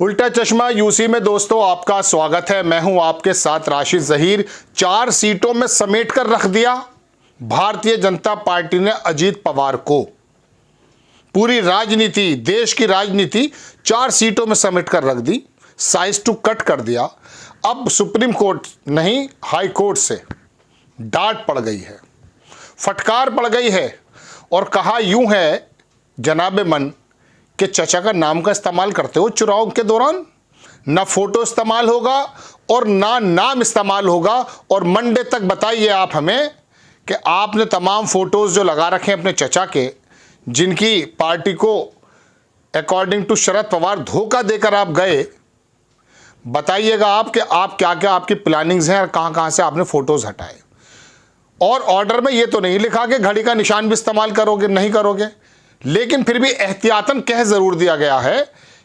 उल्टा चश्मा यूसी में दोस्तों आपका स्वागत है। मैं हूं आपके साथ राशिद जहीर। 4 सीटों में समेट कर रख दिया भारतीय जनता पार्टी ने अजीत पवार को। पूरी राजनीति, देश की राजनीति 4 सीटों में समेट कर रख दी, साइज टू कट कर दिया। अब सुप्रीम कोर्ट नहीं, हाई कोर्ट से डांट पड़ गई है, फटकार पड़ गई है और कहा यूं है जनाबे मन कि चचा का नाम का इस्तेमाल करते हो चुनाव के दौरान, ना फोटो इस्तेमाल होगा और ना नाम इस्तेमाल होगा। और मंडे तक बताइए आप हमें कि आपने तमाम फोटोज़ जो लगा रखे हैं अपने चचा के, जिनकी पार्टी को अकॉर्डिंग टू शरद पवार धोखा देकर आप गए, बताइएगा आप कि आप क्या क्या आपकी प्लानिंग्स हैं और कहाँ कहाँ से आपने फ़ोटोज़ हटाए। और ऑर्डर में ये तो नहीं लिखा कि घड़ी का निशान भी इस्तेमाल करोगे, नहीं करोगे, लेकिन फिर भी एहतियातन कह जरूर दिया गया है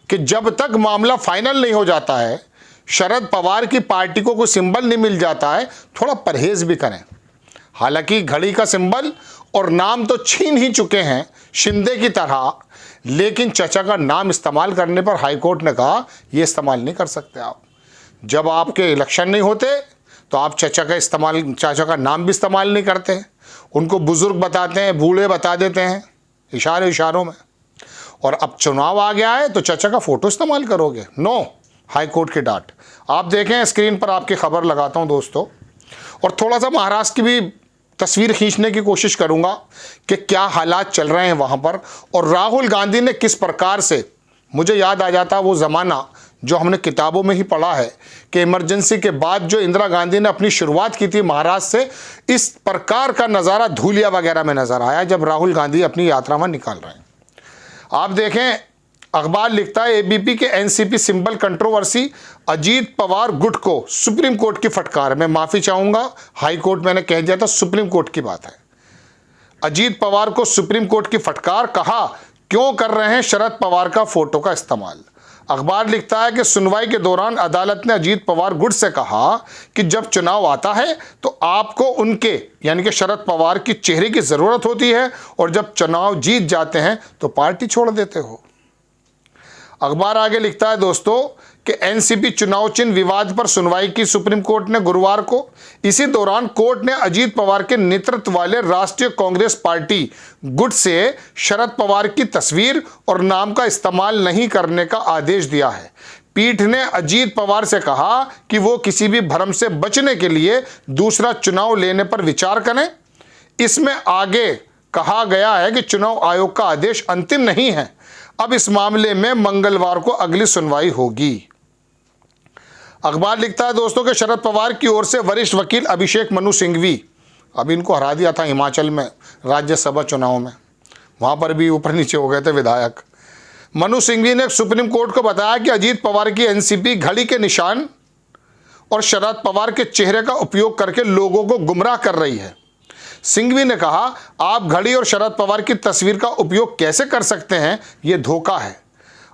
कि जब तक मामला फाइनल नहीं हो जाता है, शरद पवार की पार्टी को कोई सिंबल नहीं मिल जाता है, थोड़ा परहेज भी करें। हालांकि घड़ी का सिंबल और नाम तो छीन ही चुके हैं शिंदे की तरह, लेकिन चचा का नाम इस्तेमाल करने पर हाईकोर्ट ने कहा यह इस्तेमाल नहीं कर सकते आप। जब आपके इलेक्शन नहीं होते तो आप चाचा का नाम भी इस्तेमाल नहीं करते, उनको बुजुर्ग बताते हैं, बूढ़े बता देते हैं इशारों में। और अब चुनाव आ गया है तो चचा का फोटो इस्तेमाल करोगे, नो, हाई कोर्ट की डांट। आप देखें स्क्रीन पर आपकी खबर लगाता हूं दोस्तों, और थोड़ा सा महाराष्ट्र की भी तस्वीर खींचने की कोशिश करूंगा कि क्या हालात चल रहे हैं वहां पर। और राहुल गांधी ने किस प्रकार से, मुझे याद आ जाता वो ज़माना जो हमने किताबों में ही पढ़ा है कि इमरजेंसी के बाद जो इंदिरा गांधी ने अपनी शुरुआत की थी महाराष्ट्र से, इस प्रकार का नज़ारा धूलिया वगैरह में नज़र आया जब राहुल गांधी अपनी यात्रा में निकाल रहे हैं। आप देखें, अखबार लिखता है एबीपी के NCP symbol controversy, Ajit Pawar गुट को सुप्रीम कोर्ट की फटकार। मैं माफ़ी चाहूँगा, हाई कोर्ट मैंने कह दिया था, सुप्रीम कोर्ट की बात है। अजीत पवार को सुप्रीम कोर्ट की फटकार, कहा क्यों कर रहे हैं शरद पवार का फोटो का इस्तेमाल। अखबार लिखता है कि सुनवाई के दौरान अदालत ने अजीत पवार गुट से कहा कि जब चुनाव आता है तो आपको उनके यानी कि शरद पवार की चेहरे की ज़रूरत होती है और जब चुनाव जीत जाते हैं तो पार्टी छोड़ देते हो। अखबार आगे लिखता है दोस्तों कि एनसीपी चुनाव चिन्ह विवाद पर सुनवाई की सुप्रीम कोर्ट ने गुरुवार को। इसी दौरान कोर्ट ने अजीत पवार के नेतृत्व वाले राष्ट्रीय कांग्रेस पार्टी गुट से शरद पवार की तस्वीर और नाम का इस्तेमाल नहीं करने का आदेश दिया है। पीठ ने अजीत पवार से कहा कि वो किसी भी भ्रम से बचने के लिए दूसरा चुनाव लेने पर विचार करें। इसमें आगे कहा गया है कि चुनाव आयोग का आदेश अंतिम नहीं है, अब इस मामले में मंगलवार को अगली सुनवाई होगी। अखबार लिखता है दोस्तों कि शरद पवार की ओर से वरिष्ठ वकील अभिषेक मनु सिंघवी, अब इनको हरा दिया था हिमाचल में राज्यसभा चुनाव में, वहां पर भी ऊपर नीचे हो गए थे विधायक। मनु सिंघवी ने सुप्रीम कोर्ट को बताया कि अजीत पवार की एनसीपी घड़ी के निशान और शरद पवार के चेहरे का उपयोग करके लोगों को गुमराह कर रही है। सिंघवी ने कहा, आप घड़ी और शरद पवार की तस्वीर का उपयोग कैसे कर सकते हैं, यह धोखा है।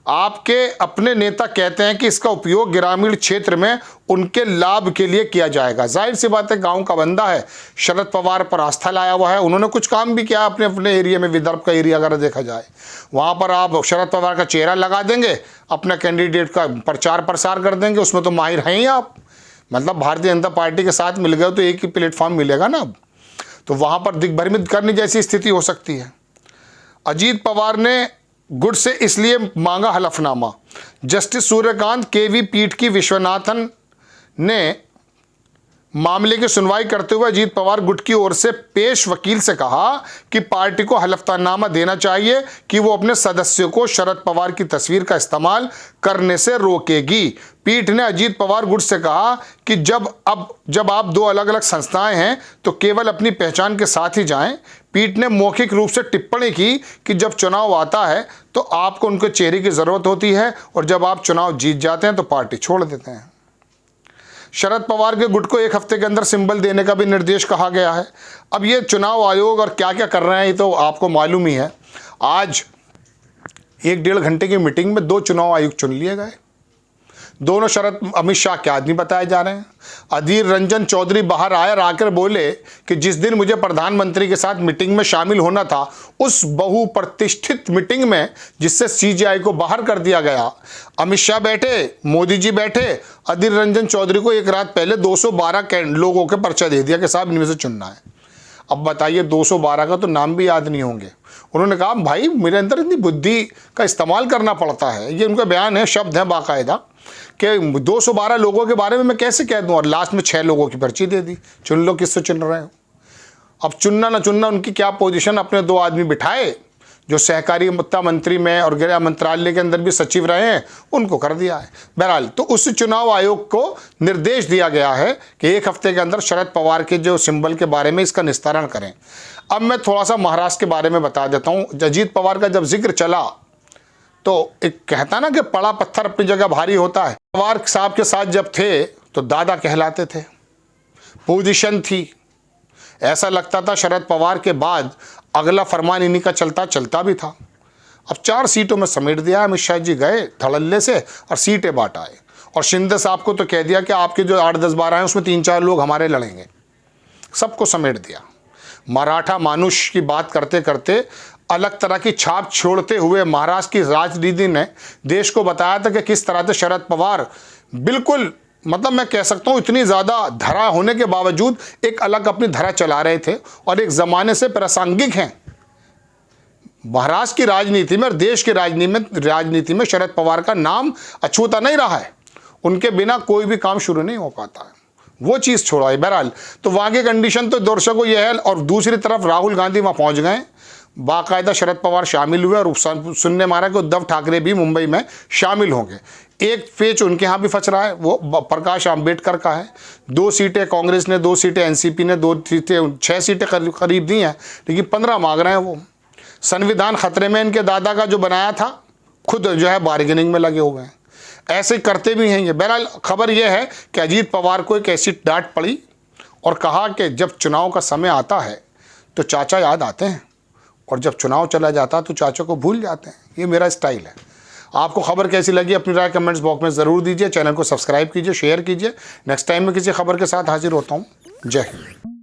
आपके अपने नेता कहते हैं कि इसका उपयोग ग्रामीण क्षेत्र में उनके लाभ के लिए किया जाएगा। जाहिर सी बात है, गांव का बंदा है, शरद पवार पर आस्था लाया हुआ है, उन्होंने कुछ काम भी किया अपने अपने एरिया में। विदर्भ का एरिया अगर देखा जाए, वहाँ पर आप शरद पवार का चेहरा लगा देंगे, अपना कैंडिडेट का प्रचार प्रसार कर देंगे, उसमें तो माहिर हैं ही आप। मतलब भारतीय जनता पार्टी के साथ मिल गए तो एक ही प्लेटफॉर्म मिलेगा ना, अब तो वहाँ पर दिग्भ्रमित करने जैसी स्थिति हो सकती है। अजीत पवार ने गुट से इसलिए मांगा हलफनामा। जस्टिस सूर्यकांत केवी पीठ की विश्वनाथन ने मामले की सुनवाई करते हुए अजीत पवार गुट की ओर से पेश वकील से कहा कि पार्टी को हलफनामा देना चाहिए कि वो अपने सदस्यों को शरद पवार की तस्वीर का इस्तेमाल करने से रोकेगी। पीठ ने अजीत पवार गुट से कहा कि जब आप 2 अलग अलग संस्थाएं हैं तो केवल अपनी पहचान के साथ ही जाएं। पीठ ने मौखिक रूप से टिप्पणी की कि जब चुनाव आता है तो आपको उनके चेहरे की ज़रूरत होती है और जब आप चुनाव जीत जाते हैं तो पार्टी छोड़ देते हैं। शरद पवार के गुट को 1 हफ्ते के अंदर सिंबल देने का भी निर्देश कहा गया है। अब ये चुनाव आयोग और क्या क्या कर रहे हैं ये तो आपको मालूम ही है। आज 1-1.5 घंटे की मीटिंग में 2 चुनाव आयुक्त चुन लिए गए। दोनों अमित शाह के आदमी बताए जा रहे हैं। अधीर रंजन चौधरी बाहर आकर बोले कि जिस दिन मुझे प्रधानमंत्री के साथ मीटिंग में शामिल होना था, उस बहुप्रतिष्ठित मीटिंग में जिससे सीजेआई को बाहर कर दिया गया, अमित शाह बैठे, मोदी जी बैठे, अधीर रंजन चौधरी को एक रात पहले 212 लोगों के पर्चा दे दिया कि साहब इनमें से चुनना है। अब बताइए 212 का तो नाम भी याद नहीं होंगे। उन्होंने कहा भाई मेरे अंदर इतनी बुद्धि का इस्तेमाल करना पड़ता है, ये उनका बयान है, शब्द है बाकायदा, कि 212 लोगों के बारे में मैं कैसे कह दूं, और लास्ट में 6 लोगों की पर्ची दे दी, चुन लो किससे चुन रहे हो। अब चुनना ना चुनना उनकी क्या पोजीशन, अपने 2 आदमी बिठाए जो सहकारिता मंत्री में और गृह मंत्रालय के अंदर भी सचिव रहे हैं, उनको कर दिया है। बहरहाल तो उस चुनाव आयोग को निर्देश दिया गया है कि 1 हफ्ते के अंदर शरद पवार के जो सिंबल के बारे में इसका निस्तारण करें। अब मैं थोड़ा सा महाराष्ट्र के बारे में बता देता हूँ। अजीत पवार का जब जिक्र चला तो एक कहता ना कि पड़ा पत्थर अपनी जगह भारी होता है। पवार साहब के साथ जब थे तो दादा कहलाते थे, पोजीशन थी, ऐसा लगता था शरद पवार के बाद अगला फरमान इन्हीं का चलता भी था। अब 4 सीटों में समेट दिया। अमित शाह जी गए धड़ल्ले से और सीटें बांट आए, और शिंदे साहब को तो कह दिया कि आपके जो 8, 10, 12 हैं उसमें 3-4 लोग हमारे लड़ेंगे। सबको समेट दिया। मराठा मानुष की बात करते करते अलग तरह की छाप छोड़ते हुए महाराष्ट्र की राजनीति ने देश को बताया था कि किस तरह से शरद पवार बिल्कुल, मतलब मैं कह सकता हूँ इतनी ज़्यादा धरा होने के बावजूद एक अलग अपनी धरा चला रहे थे और एक ज़माने से प्रासंगिक हैं। महाराष्ट्र की राजनीति में और देश की राजनीति में शरद पवार का नाम अछूता नहीं रहा है। उनके बिना कोई भी काम शुरू नहीं हो पाता है, वो चीज़ छोड़ा है। बहरहाल तो वहाँ की कंडीशन तो दर्शकों ये है, और दूसरी तरफ राहुल गांधी वहाँ पहुँच गए, बाकायदा शरद पवार शामिल हुए, और सुनने मारा कि उद्धव ठाकरे भी मुंबई में शामिल होंगे। एक पेच उनके यहाँ भी फंस रहा है, वो प्रकाश आंबेडकर का है। 2 सीटें कांग्रेस ने, 2 सीटें एनसीपी ने, 6 सीटें करीब दी हैं, लेकिन 15 मांग रहे हैं वो। संविधान खतरे में इनके दादा का जो बनाया था, खुद जो है बार्गेनिंग में लगे हुए हैं। ऐसे करते भी हैं ये। बहरहाल खबर यह है कि अजीत पवार को एक ऐसी डांट पड़ी और कहा कि जब चुनाव का समय आता है तो चाचा याद आते हैं, और जब चुनाव चला जाता है तो चाचा को भूल जाते हैं। ये मेरा स्टाइल है। आपको खबर कैसी लगी अपनी राय कमेंट्स बॉक्स में ज़रूर दीजिए। चैनल को सब्सक्राइब कीजिए, शेयर कीजिए। नेक्स्ट टाइम में किसी खबर के साथ हाजिर होता हूँ। जय हिंद।